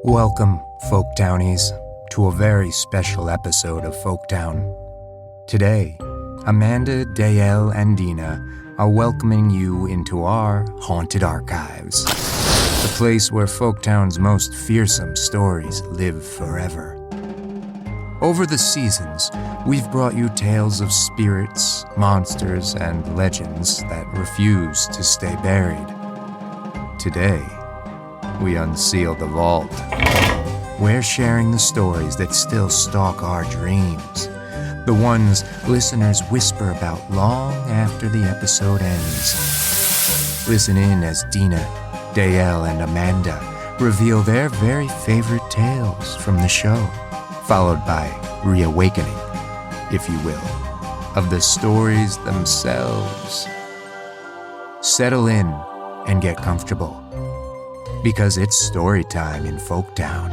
Welcome, Folktownies, to a very special episode of Folktown. Today, Amanda, Dayelle, and Deena are welcoming you into our haunted archives, the place where Folktown's most fearsome stories live forever. Over the seasons, we've brought you tales of spirits, monsters, and legends that refuse to stay buried. Today, we unseal the vault. We're sharing the stories that still stalk our dreams, the ones listeners whisper about long after the episode ends. Listen in as Deena, Dayelle, and Amanda reveal their very favorite tales from the show, followed by reawakening, if you will, of the stories themselves. Settle in and get comfortable, because it's story time in Folktown.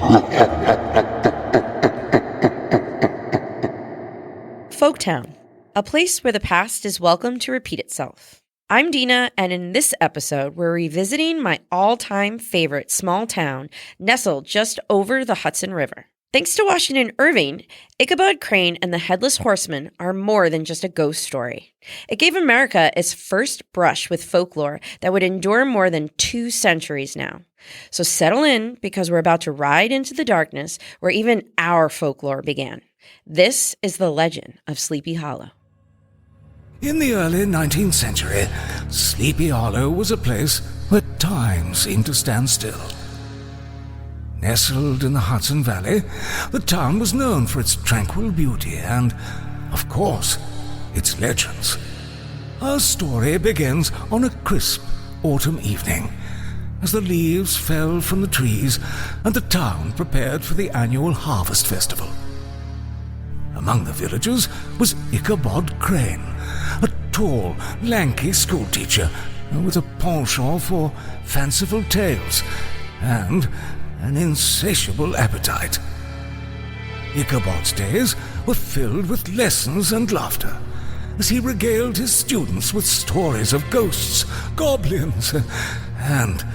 Folktown, a place where the past is welcome to repeat itself. I'm Deena, and in this episode, we're revisiting my all-time favorite small town nestled just over the Hudson River. Thanks to Washington Irving, Ichabod Crane and the Headless Horseman are more than just a ghost story. It gave America its first brush with folklore that would endure more than 2 centuries now. So settle in, because we're about to ride into the darkness where even our folklore began. This is the legend of Sleepy Hollow. In the early 19th century, Sleepy Hollow was a place where time seemed to stand still. Nestled in the Hudson Valley, the town was known for its tranquil beauty and, of course, its legends. Our story begins on a crisp autumn evening, as the leaves fell from the trees and the town prepared for the annual harvest festival. Among the villagers was Ichabod Crane, a tall, lanky schoolteacher with a penchant for fanciful tales and an insatiable appetite. Ichabod's days were filled with lessons and laughter, as he regaled his students with stories of ghosts, goblins, and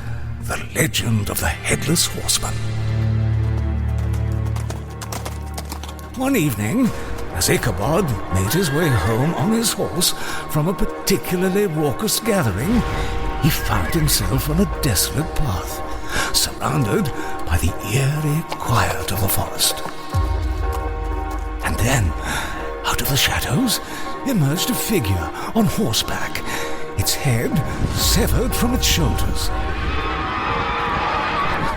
the legend of the Headless Horseman. One evening, as Ichabod made his way home on his horse from a particularly raucous gathering, he found himself on a desolate path, surrounded by the eerie quiet of the forest. And then, out of the shadows, emerged a figure on horseback, its head severed from its shoulders.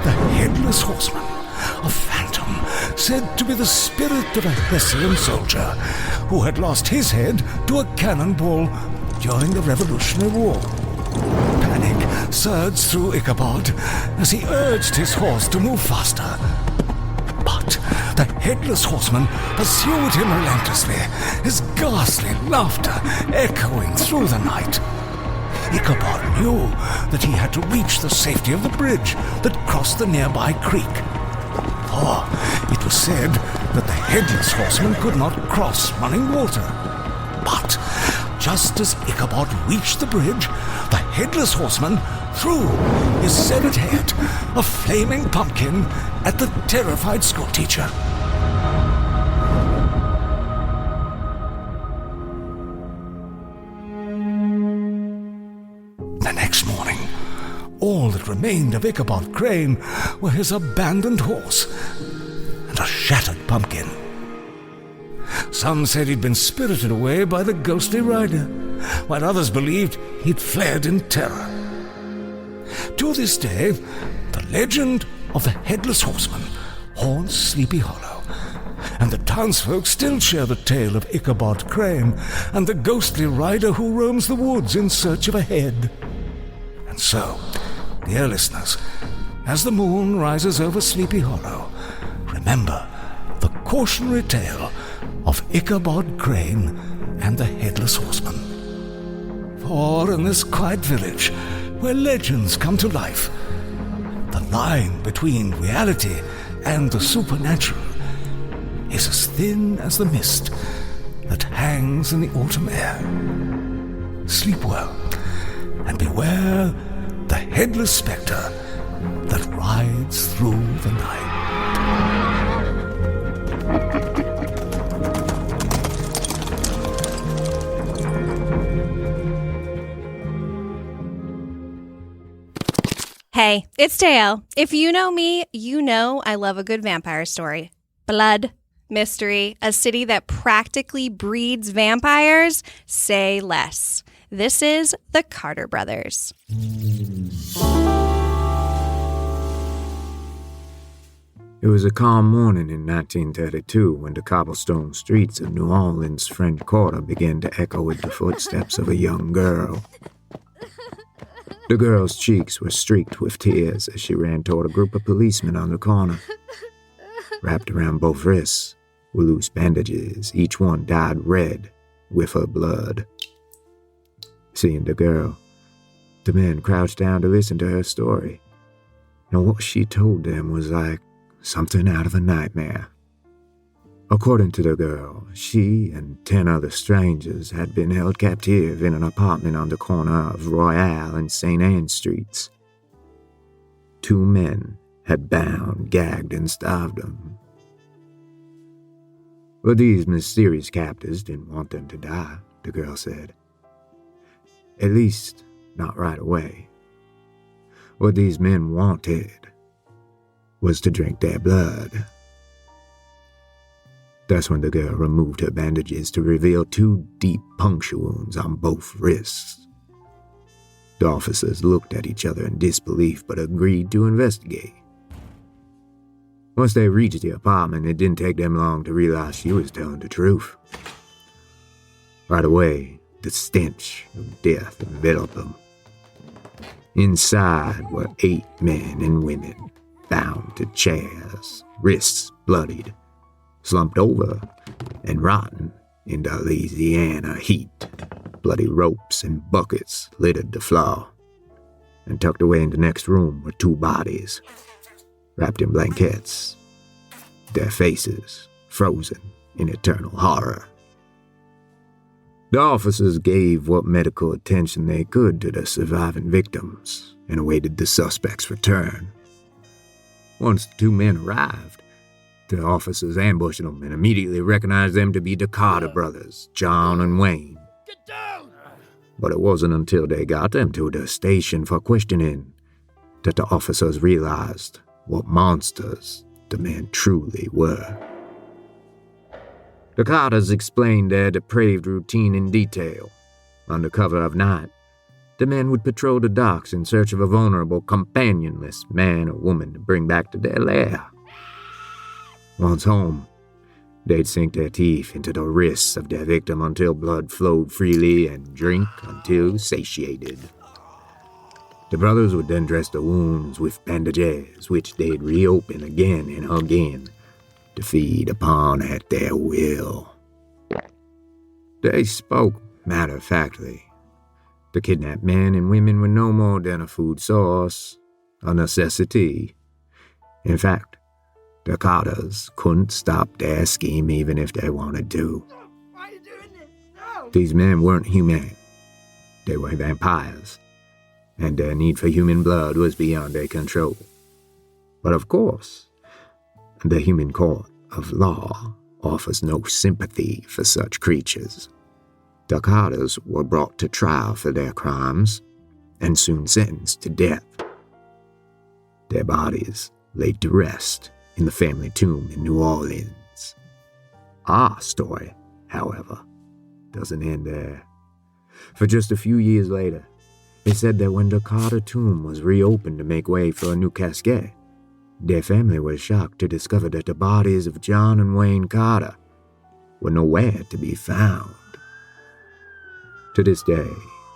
The Headless Horseman, a phantom said to be the spirit of a Hessian soldier who had lost his head to a cannonball during the Revolutionary War. Panic surged through Ichabod as he urged his horse to move faster. But the Headless Horseman pursued him relentlessly, his ghastly laughter echoing through the night. Ichabod knew that he had to reach the safety of the bridge that crossed the nearby creek. For it was said that the Headless Horseman could not cross running water. But just as Ichabod reached the bridge, the Headless Horseman threw his severed head, a flaming pumpkin, at the terrified schoolteacher. The next morning, all that remained of Ichabod Crane were his abandoned horse and a shattered pumpkin. Some said he'd been spirited away by the ghostly rider, while others believed he'd fled in terror. To this day, the legend of the Headless Horseman haunts Sleepy Hollow, and the townsfolk still share the tale of Ichabod Crane and the ghostly rider who roams the woods in search of a head. And so, dear listeners, as the moon rises over Sleepy Hollow, remember the cautionary tale of Ichabod Crane and the Headless Horseman. For in this quiet village, where legends come to life, the line between reality and the supernatural is as thin as the mist that hangs in the autumn air. Sleep well, and beware the headless spectre that rides through the night. Hey, it's Dayelle. If you know me, you know I love a good vampire story. Blood, mystery, a city that practically breeds vampires. Say less. This is the Carter Brothers. It was a calm morning in 1932 when the cobblestone streets of New Orleans' French Quarter began to echo with the footsteps of a young girl. The girl's cheeks were streaked with tears as she ran toward a group of policemen on the corner. Wrapped around both wrists were loose bandages, each one dyed red with her blood. Seeing the girl, the men crouched down to listen to her story, and what she told them was like something out of a nightmare. According to the girl, she and 10 other strangers had been held captive in an apartment on the corner of Royale and St. Anne Streets. 2 men had bound, gagged, and starved them. But these mysterious captors didn't want them to die, the girl said. At least, not right away. What these men wanted was to drink their blood. That's when the girl removed her bandages to reveal 2 deep puncture wounds on both wrists. The officers looked at each other in disbelief but agreed to investigate. Once they reached the apartment, it didn't take them long to realize she was telling the truth. Right away, the stench of death enveloped them. Inside were 8 men and women, bound to chairs, wrists bloodied, slumped over and rotten in the Louisiana heat. Bloody ropes and buckets littered the floor, and tucked away in the next room were 2 bodies, wrapped in blankets, their faces frozen in eternal horror. The officers gave what medical attention they could to the surviving victims and awaited the suspect's return. Once the 2 men arrived, the officers ambushed them and immediately recognized them to be the Carter brothers, John and Wayne. Get down! But it wasn't until they got them to the station for questioning that the officers realized what monsters the men truly were. The Carters explained their depraved routine in detail. Under cover of night, the men would patrol the docks in search of a vulnerable, companionless man or woman to bring back to their lair. Once home, they'd sink their teeth into the wrists of their victim until blood flowed freely and drink until satiated. The brothers would then dress the wounds with bandages, which they'd reopen again and again to feed upon at their will. They spoke matter-of-factly. The kidnapped men and women were no more than a food source, a necessity. In fact, the Carters couldn't stop their scheme even if they wanted to. Why are you doing this? No! These men weren't humane. They were vampires, and their need for human blood was beyond their control. But of course, the human court of law offers no sympathy for such creatures. The Carters were brought to trial for their crimes and soon sentenced to death. Their bodies laid to rest in the family tomb in New Orleans. Our story, however, doesn't end there. For just a few years later, it said that when the Carter tomb was reopened to make way for a new casket, their family was shocked to discover that the bodies of John and Wayne Carter were nowhere to be found. To this day,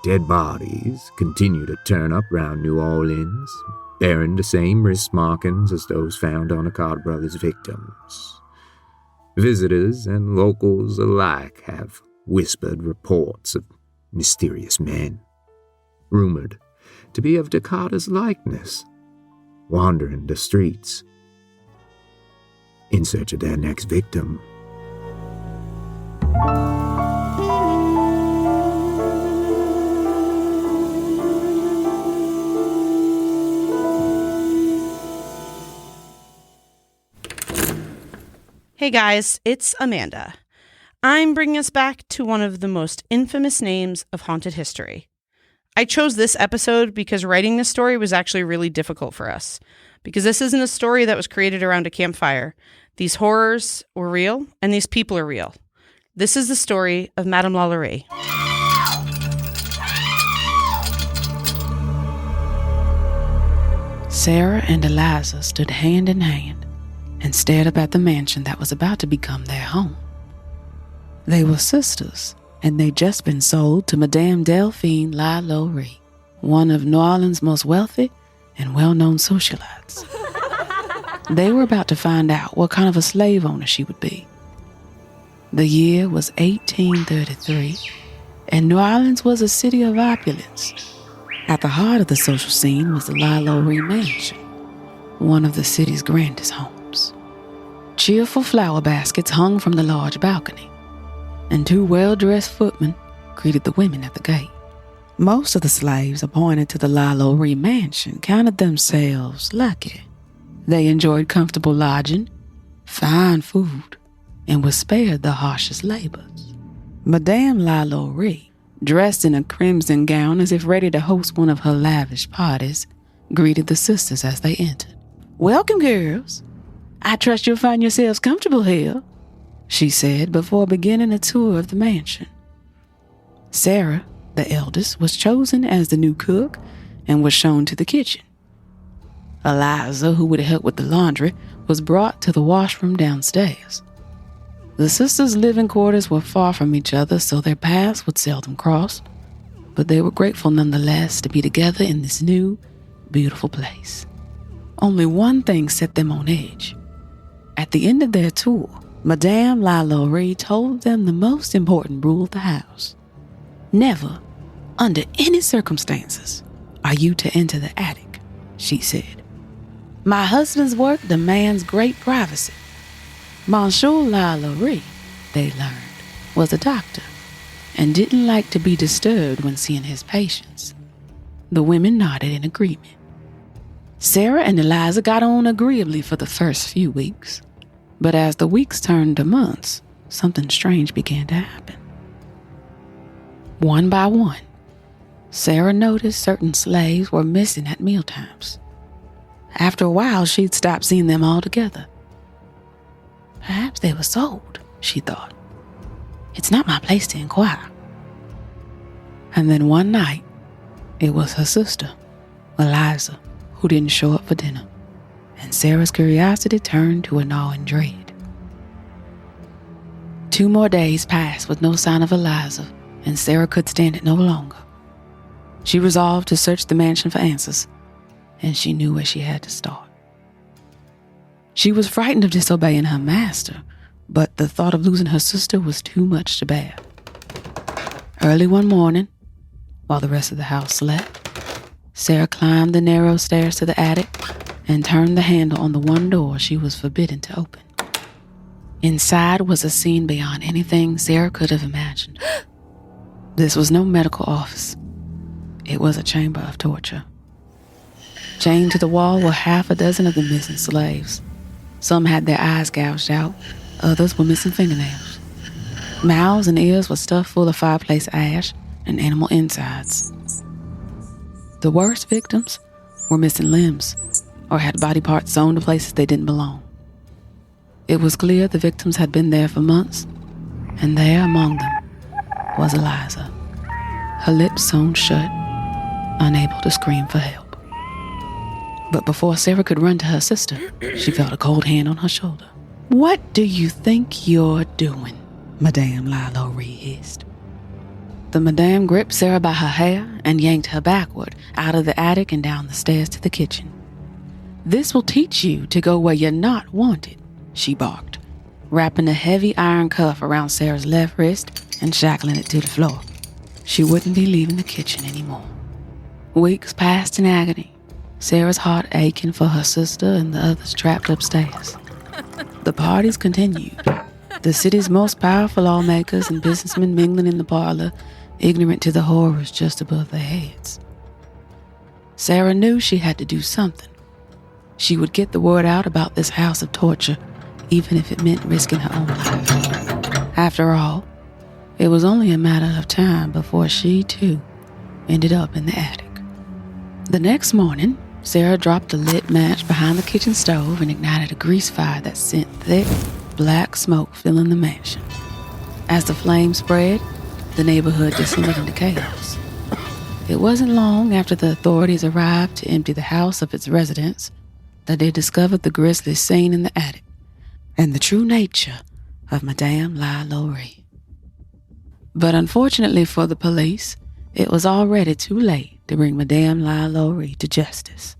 dead bodies continue to turn up around New Orleans, bearing the same wrist markings as those found on the Carter brothers' victims. Visitors and locals alike have whispered reports of mysterious men, rumored to be of the Carter's likeness, wandering the streets in search of their next victim. Hey guys, it's Amanda. I'm bringing us back to one of the most infamous names of haunted history. I chose this episode because writing this story was actually really difficult for us, because this isn't a story that was created around a campfire. These horrors were real, and these people are real. This is the story of Madame Lalaurie. Sarah and Eliza stood hand in hand and stared up at the mansion that was about to become their home. They were sisters, and they'd just been sold to Madame Delphine Lalaurie, one of New Orleans' most wealthy and well-known socialites. They were about to find out what kind of a slave owner she would be. The year was 1833, and New Orleans was a city of opulence. At the heart of the social scene was the Lalaurie Mansion, one of the city's grandest homes. Cheerful flower baskets hung from the large balcony, and two well-dressed footmen greeted the women at the gate. Most of the slaves appointed to the Lalaurie Mansion counted themselves lucky. They enjoyed comfortable lodging, fine food, and were spared the harshest labors. Madame Lalaurie, dressed in a crimson gown as if ready to host one of her lavish parties, greeted the sisters as they entered. "Welcome, girls. I trust you'll find yourselves comfortable here," she said before beginning a tour of the mansion. Sarah, the eldest, was chosen as the new cook and was shown to the kitchen. Eliza, who would help with the laundry, was brought to the washroom downstairs. The sisters' living quarters were far from each other, so their paths would seldom cross, but they were grateful nonetheless to be together in this new, beautiful place. Only one thing set them on edge. At the end of their tour, Madame Lalaurie told them the most important rule of the house. Never, under any circumstances, are you to enter the attic, she said. My husband's work demands great privacy. Monsieur Lalaurie, they learned, was a doctor and didn't like to be disturbed when seeing his patients. The women nodded in agreement. Sarah and Eliza got on agreeably for the first few weeks, but as the weeks turned to months, something strange began to happen. One by one, Sarah noticed certain slaves were missing at mealtimes. After a while, she'd stopped seeing them altogether. Perhaps they were sold, she thought. It's not my place to inquire. And then one night, it was her sister, Eliza, who didn't show up for dinner, and Sarah's curiosity turned to a gnawing dread. 2 more days passed with no sign of Eliza, and Sarah could stand it no longer. She resolved to search the mansion for answers, and she knew where she had to start. She was frightened of disobeying her master, but the thought of losing her sister was too much to bear. Early one morning, while the rest of the house slept, Sarah climbed the narrow stairs to the attic and turned the handle on the one door she was forbidden to open. Inside was a scene beyond anything Sarah could have imagined. This was no medical office. It was a chamber of torture. Chained to the wall were 6 of the missing slaves. Some had their eyes gouged out, others were missing fingernails. Mouths and ears were stuffed full of fireplace ash and animal insides. The worst victims were missing limbs or had body parts sewn to places they didn't belong. It was clear the victims had been there for months, and there among them was Eliza, her lips sewn shut, unable to scream for help. But before Sarah could run to her sister, she felt a cold hand on her shoulder. "What do you think you're doing?" Madame Lalaurie hissed. The madame gripped Sarah by her hair and yanked her backward out of the attic and down the stairs to the kitchen. "This will teach you to go where you're not wanted," she barked, wrapping a heavy iron cuff around Sarah's left wrist and shackling it to the floor. She wouldn't be leaving the kitchen anymore. Weeks passed in agony, Sarah's heart aching for her sister and the others trapped upstairs. The parties continued, the city's most powerful lawmakers and businessmen mingling in the parlor, ignorant to the horrors just above their heads. Sarah knew she had to do something. She would get the word out about this house of torture, even if it meant risking her own life. After all, it was only a matter of time before she, too, ended up in the attic. The next morning, Sarah dropped a lit match behind the kitchen stove and ignited a grease fire that sent thick, black smoke filling the mansion. As the flame spread, the neighborhood descended into chaos. It wasn't long after the authorities arrived to empty the house of its residents that they discovered the grisly scene in the attic and the true nature of Madame LaLaurie. But unfortunately for the police, it was already too late to bring Madame LaLaurie to justice.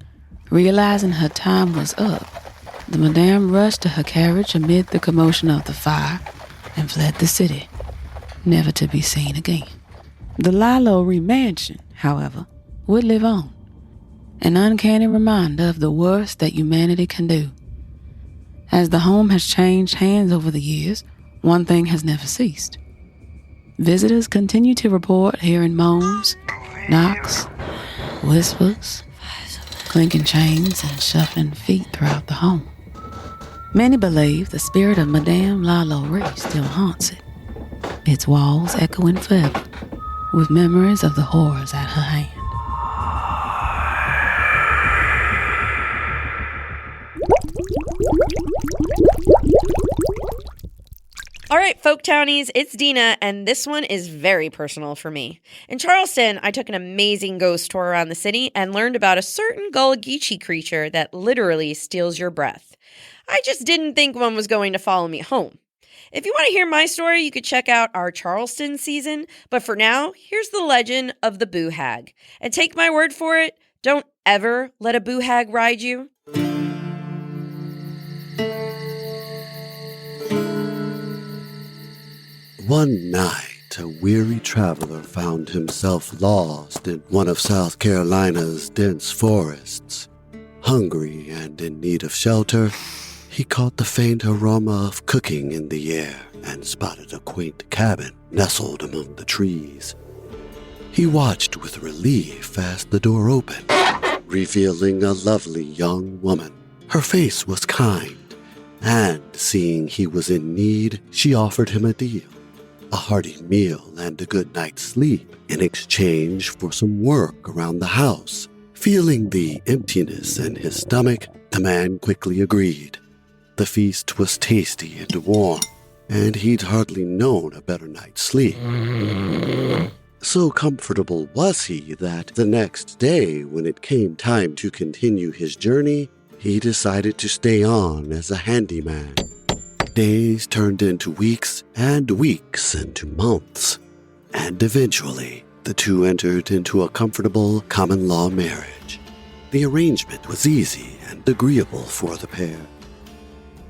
Realizing her time was up, the Madame rushed to her carriage amid the commotion of the fire and fled the city, never to be seen again. The LaLaurie mansion, however, would live on, an uncanny reminder of the worst that humanity can do. As the home has changed hands over the years, one thing has never ceased. Visitors continue to report hearing moans, knocks, whispers, clinking chains, and shuffling feet throughout the home. Many believe the spirit of Madame LaLaurie still haunts it, its walls echoing forever with memories of the horrors at her hand. All right, Folktownies, it's Deena, and this one is very personal for me. In Charleston, I took an amazing ghost tour around the city and learned about a certain Gullah Geechee creature that literally steals your breath. I just didn't think one was going to follow me home. If you want to hear my story, you could check out our Charleston season, but for now, here's the legend of the Boo Hag. And take my word for it, don't ever let a Boo Hag ride you. One night, a weary traveler found himself lost in one of South Carolina's dense forests. Hungry and in need of shelter, he caught the faint aroma of cooking in the air and spotted a quaint cabin nestled among the trees. He watched with relief as the door opened, revealing a lovely young woman. Her face was kind, and seeing he was in need, she offered him a deal. A hearty meal and a good night's sleep in exchange for some work around the house. Feeling the emptiness in his stomach, the man quickly agreed. The feast was tasty and warm, and he'd hardly known a better night's sleep. So comfortable was he that the next day, when it came time to continue his journey, he decided to stay on as a handyman. Days turned into weeks, and weeks into months, and eventually the two entered into a comfortable common-law marriage. The arrangement was easy and agreeable for the pair.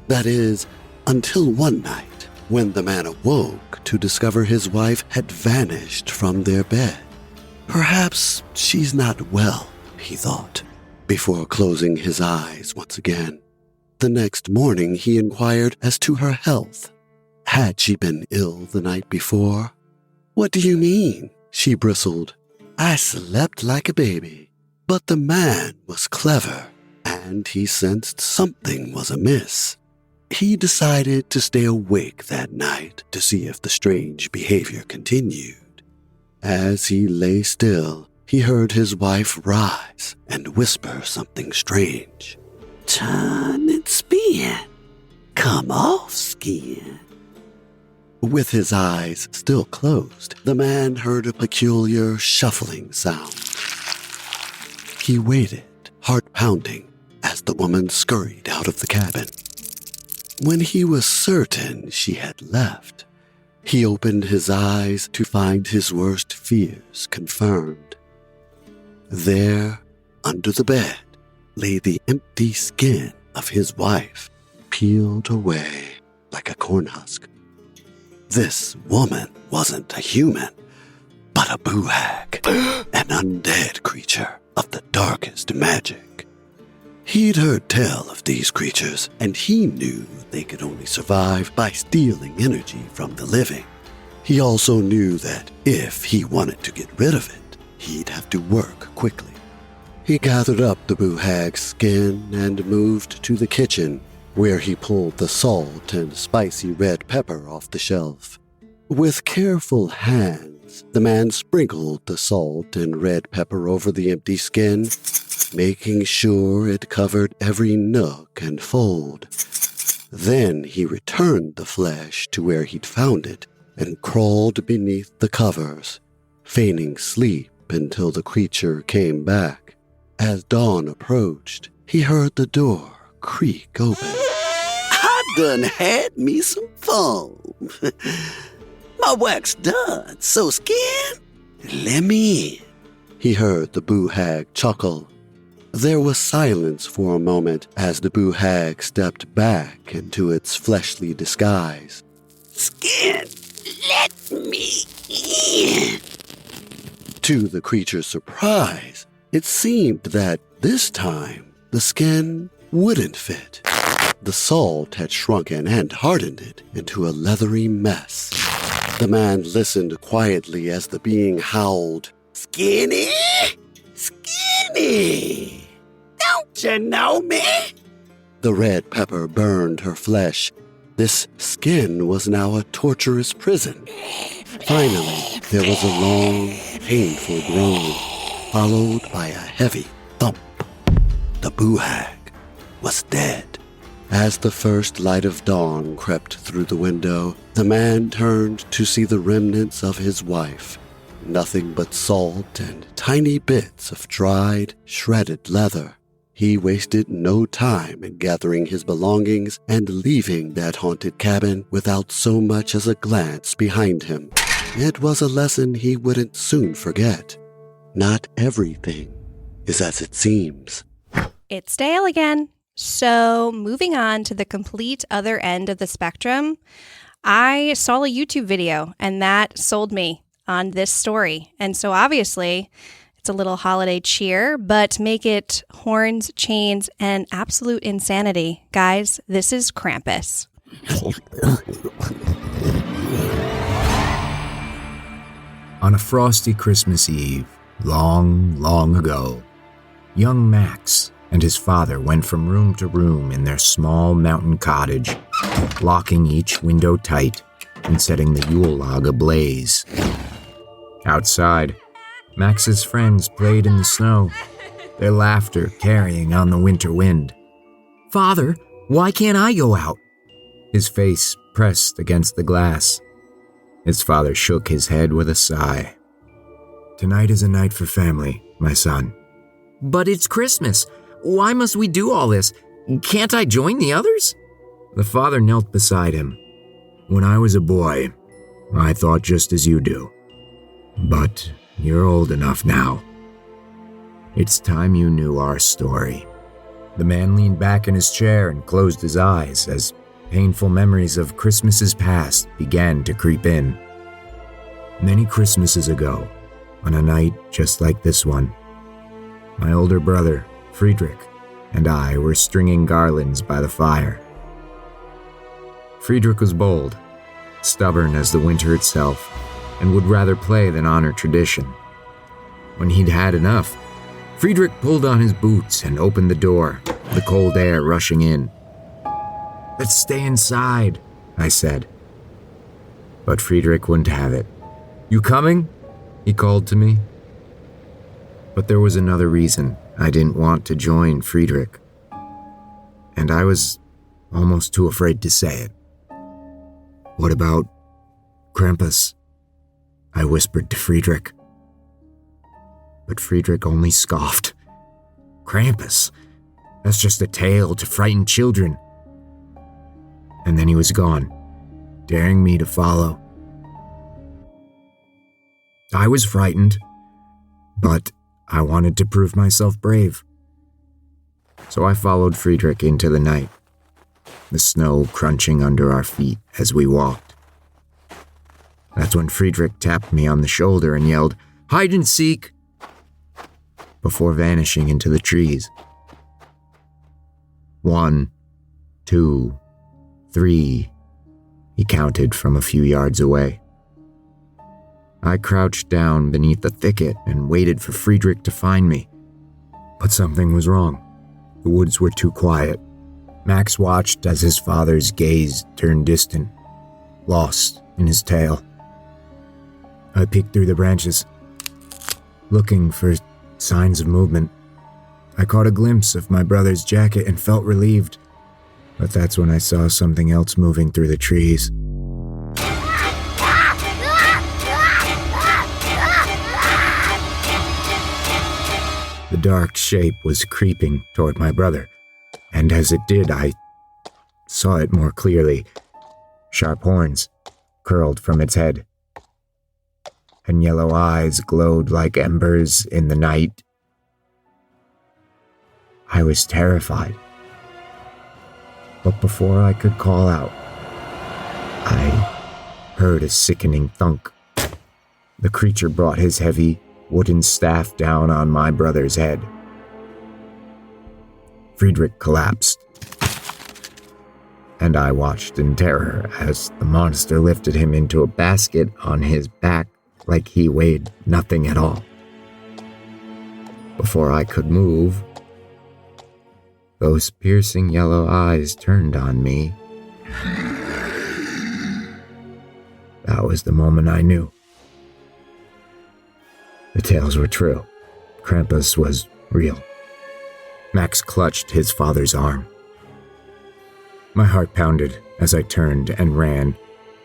That is, until one night, when the man awoke to discover his wife had vanished from their bed. Perhaps she's not well, he thought, before closing his eyes once again. The next morning he inquired as to her health. Had she been ill the night before? "What do you mean?" she bristled. "I slept like a baby." But the man was clever, and he sensed something was amiss. He decided to stay awake that night to see if the strange behavior continued. As he lay still, he heard his wife rise and whisper something strange. "Turn and spin. Come off, skin." With his eyes still closed, the man heard a peculiar shuffling sound. He waited, heart pounding, as the woman scurried out of the cabin. When he was certain she had left, he opened his eyes to find his worst fears confirmed. There, under the bed, lay the empty skin of his wife, peeled away like a corn husk. This woman wasn't a human, but a Boo Hag, an undead creature of the darkest magic. He'd heard tell of these creatures, and he knew they could only survive by stealing energy from the living. He also knew that if he wanted to get rid of it, he'd have to work quickly. He gathered up the Boo Hag's skin and moved to the kitchen, where he pulled the salt and spicy red pepper off the shelf. With careful hands, the man sprinkled the salt and red pepper over the empty skin, making sure it covered every nook and fold. Then he returned the flesh to where he'd found it and crawled beneath the covers, feigning sleep until the creature came back. As dawn approached, he heard the door creak open. I done had me some foam. My work's done, so skin, let me in. He heard the Boo Hag chuckle. There was silence for a moment as the Boo Hag stepped back into its fleshly disguise. Skin, let me in. To the creature's surprise, it seemed that this time the skin wouldn't fit. The salt had shrunken and hardened it into a leathery mess. The man listened quietly as the being howled, Skinny, Skinny, don't you know me? The red pepper burned her flesh. This skin was now a torturous prison. Finally, there was a long, painful groan, followed by a heavy thump. The Boo Hag was dead. As the first light of dawn crept through the window, the man turned to see the remnants of his wife. Nothing but salt and tiny bits of dried, shredded leather. He wasted no time in gathering his belongings and leaving that haunted cabin without so much as a glance behind him. It was a lesson he wouldn't soon forget. Not everything is as it seems. It's Dayelle again. So moving on to the complete other end of the spectrum, I saw a YouTube video and that sold me on this story. And so obviously it's a little holiday cheer, but make it horns, chains, and absolute insanity. Guys, this is Krampus. On a frosty Christmas Eve, long, long ago, young Max and his father went from room to room in their small mountain cottage, locking each window tight and setting the Yule log ablaze. Outside, Max's friends played in the snow, their laughter carrying on the winter wind. "Father, why can't I go out?" His face pressed against the glass. His father shook his head with a sigh. "Tonight is a night for family, my son." "But it's Christmas. Why must we do all this? Can't I join the others?" The father knelt beside him. "When I was a boy, I thought just as you do. But you're old enough now. It's time you knew our story." The man leaned back in his chair and closed his eyes as painful memories of Christmases past began to creep in. Many Christmases ago, on a night just like this one, my older brother, Friedrich, and I were stringing garlands by the fire. Friedrich was bold, stubborn as the winter itself, and would rather play than honor tradition. When he'd had enough, Friedrich pulled on his boots and opened the door, the cold air rushing in. "Let's stay inside," I said. But Friedrich wouldn't have it. "You coming?" he called to me. But there was another reason I didn't want to join Friedrich, and I was almost too afraid to say it. "What about Krampus?" I whispered to Friedrich. But Friedrich only scoffed. "Krampus? That's just a tale to frighten children." And then he was gone, daring me to follow. I was frightened, but I wanted to prove myself brave. So I followed Friedrich into the night, the snow crunching under our feet as we walked. That's when Friedrich tapped me on the shoulder and yelled, "Hide and seek!" before vanishing into the trees. 1, 2, 3, he counted from a few yards away. I crouched down beneath the thicket and waited for Friedrich to find me. But something was wrong. The woods were too quiet. Max watched as his father's gaze turned distant, lost in his tale. I peeked through the branches, looking for signs of movement. I caught a glimpse of my brother's jacket and felt relieved, but that's when I saw something else moving through the trees. The dark shape was creeping toward my brother, and as it did, I saw it more clearly. Sharp horns curled from its head, and yellow eyes glowed like embers in the night. I was terrified, but before I could call out, I heard a sickening thunk. The creature brought his heavy wooden staff down on my brother's head. Friedrich collapsed, and I watched in terror as the monster lifted him into a basket on his back like he weighed nothing at all. Before I could move, those piercing yellow eyes turned on me. That was the moment I knew. The tales were true. Krampus was real. Max clutched his father's arm. My heart pounded as I turned and ran,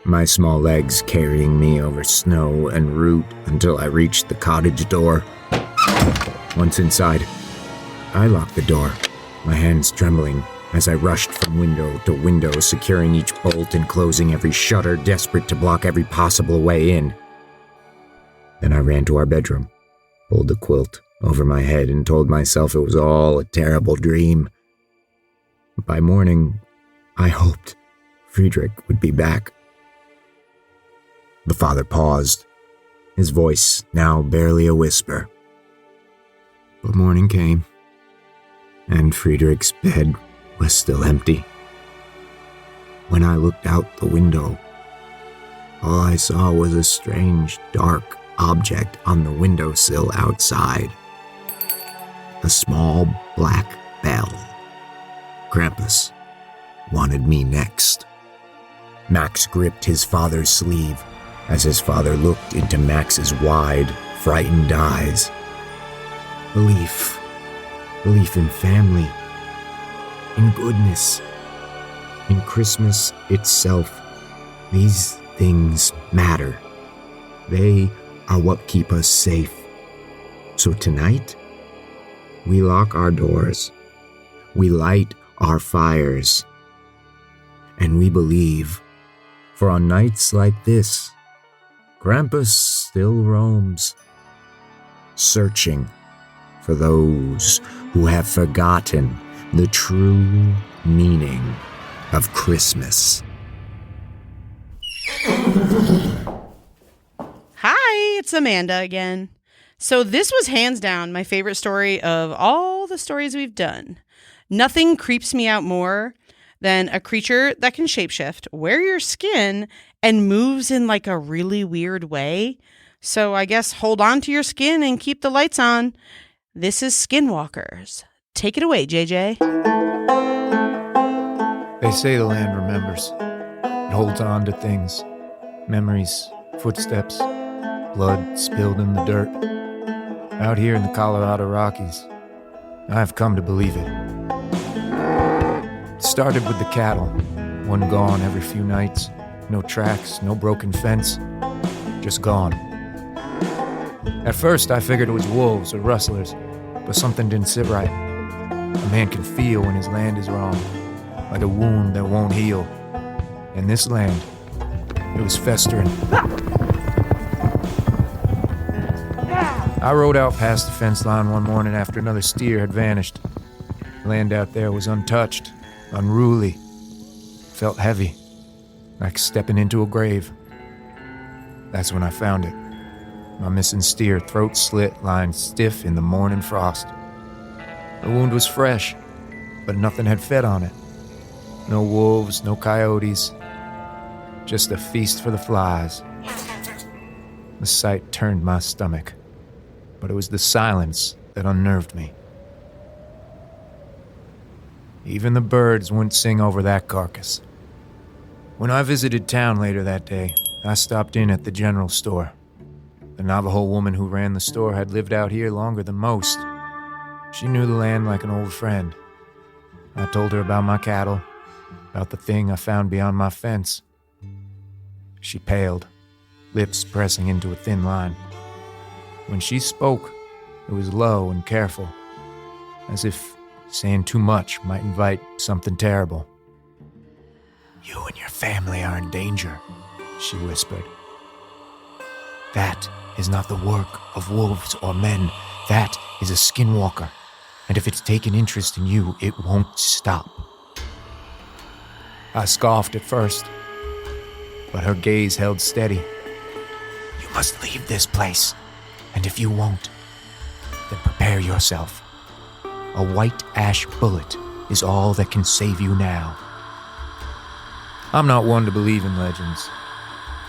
my small legs carrying me over snow and root until I reached the cottage door. Once inside, I locked the door, my hands trembling as I rushed from window to window, securing each bolt and closing every shutter, desperate to block every possible way in. Then I ran to our bedroom, pulled the quilt over my head, and told myself it was all a terrible dream. By morning, I hoped Friedrich would be back. The father paused, his voice now barely a whisper. But morning came, and Friedrich's bed was still empty. When I looked out the window, all I saw was a strange, dark object on the windowsill outside. A small black bell. Krampus wanted me next. Max gripped his father's sleeve as his father looked into Max's wide, frightened eyes. Belief in family, in goodness, in Christmas itself. These things matter. They are what keep us safe. So tonight, we lock our doors, we light our fires, and we believe, for on nights like this, Krampus still roams, searching for those who have forgotten the true meaning of Christmas. Hi, it's Amanda again. So this was hands down my favorite story of all the stories we've done. Nothing creeps me out more than a creature that can shapeshift, wear your skin, and moves in like a really weird way. So I guess hold on to your skin and keep the lights on. This is Skinwalkers. Take it away, JJ. They say the land remembers. It holds on to things. Memories, footsteps, blood spilled in the dirt. Out here in the Colorado Rockies, I've come to believe it. It started with the cattle. One gone every few nights. No tracks, no broken fence. Just gone. At first, I figured it was wolves or rustlers, but something didn't sit right. A man can feel when his land is wrong, like a wound that won't heal. And this land, it was festering. I rode out past the fence line one morning after another steer had vanished. The land out there was untouched, unruly. Felt heavy, like stepping into a grave. That's when I found it. My missing steer, throat slit, lying stiff in the morning frost. The wound was fresh, but nothing had fed on it. No wolves, no coyotes, just a feast for the flies. The sight turned my stomach, but it was the silence that unnerved me. Even the birds wouldn't sing over that carcass. When I visited town later that day, I stopped in at the general store. The Navajo woman who ran the store had lived out here longer than most. She knew the land like an old friend. I told her about my cattle, about the thing I found beyond my fence. She paled, lips pressing into a thin line. When she spoke, it was low and careful, as if saying too much might invite something terrible. "You and your family are in danger," she whispered. "That is not the work of wolves or men. That is a skinwalker. And if it's taken interest in you, it won't stop." I scoffed at first, but her gaze held steady. "You must leave this place, and if you won't, then prepare yourself. A white ash bullet is all that can save you now." I'm not one to believe in legends,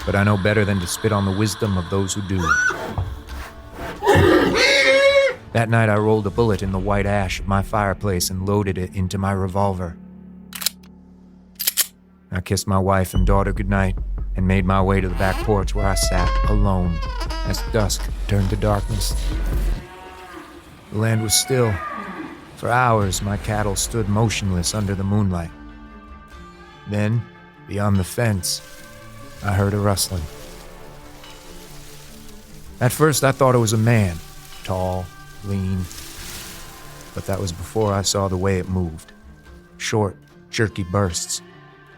but I know better than to spit on the wisdom of those who do. That night I rolled a bullet in the white ash of my fireplace and loaded it into my revolver. I kissed my wife and daughter goodnight and made my way to the back porch where I sat alone as dusk turned to darkness. The land was still. For hours my cattle stood motionless under the moonlight. Then, beyond the fence, I heard a rustling. At first I thought it was a man, tall, lean, but that was before I saw the way it moved. Short, jerky bursts,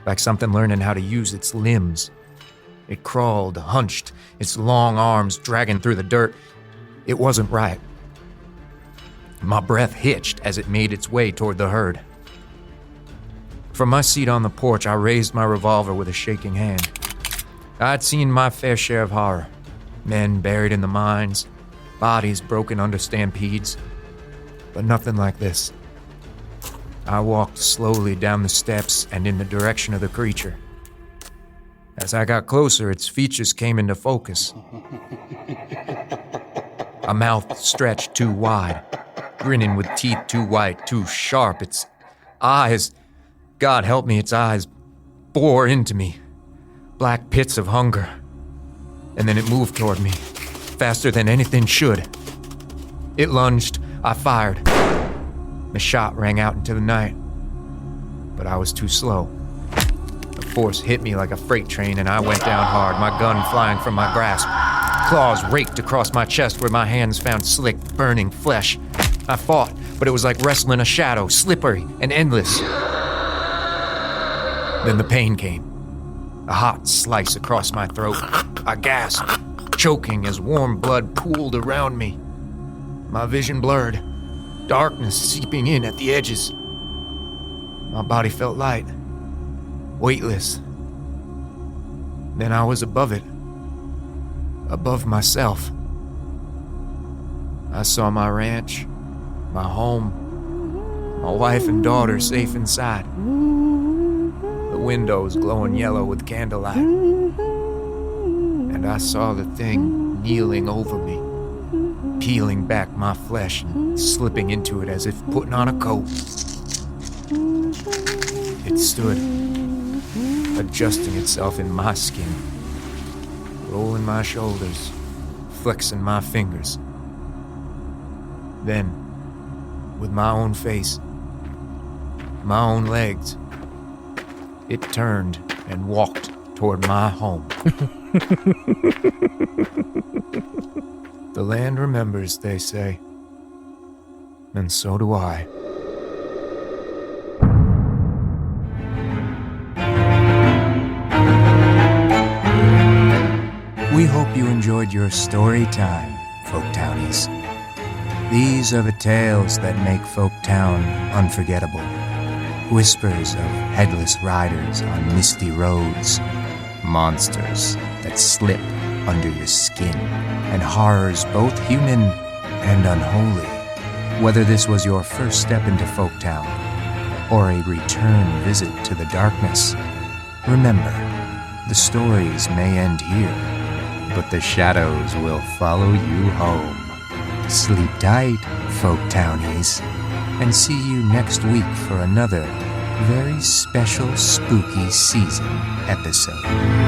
like something learning how to use its limbs. It crawled, hunched, its long arms dragging through the dirt. It wasn't right. My breath hitched as it made its way toward the herd. From my seat on the porch, I raised my revolver with a shaking hand. I'd seen my fair share of horror. Men buried in the mines, bodies broken under stampedes, but nothing like this. I walked slowly down the steps and in the direction of the creature. As I got closer, its features came into focus. A mouth stretched too wide, grinning with teeth too white, too sharp. Its eyes, God help me, its eyes bore into me, black pits of hunger. And then it moved toward me, faster than anything should. It lunged, I fired. The shot rang out into the night, but I was too slow. The force hit me like a freight train and I went down hard, my gun flying from my grasp. Claws raked across my chest where my hands found slick, burning flesh. I fought, but it was like wrestling a shadow, slippery and endless. Then the pain came, a hot slice across my throat. I gasped, choking as warm blood pooled around me. My vision blurred, darkness seeping in at the edges. My body felt light, weightless. Then I was above it, above myself. I saw my ranch, my home, my wife and daughter safe inside. The windows glowing yellow with candlelight. And I saw the thing kneeling over me, peeling back my flesh and slipping into it as if putting on a coat. It stood, adjusting itself in my skin, rolling my shoulders, flexing my fingers. Then, with my own face, my own legs, it turned and walked toward my home. The land remembers, they say, and so do I. We hope you enjoyed your story time, Folktownies. These are the tales that make Folktown unforgettable. Whispers of headless riders on misty roads, monsters that slip under your skin, and horrors both human and unholy. Whether this was your first step into Folktown, or a return visit to the darkness, remember, the stories may end here, but the shadows will follow you home. Sleep tight, Folktownies. and see you next week for another very special spooky season episode.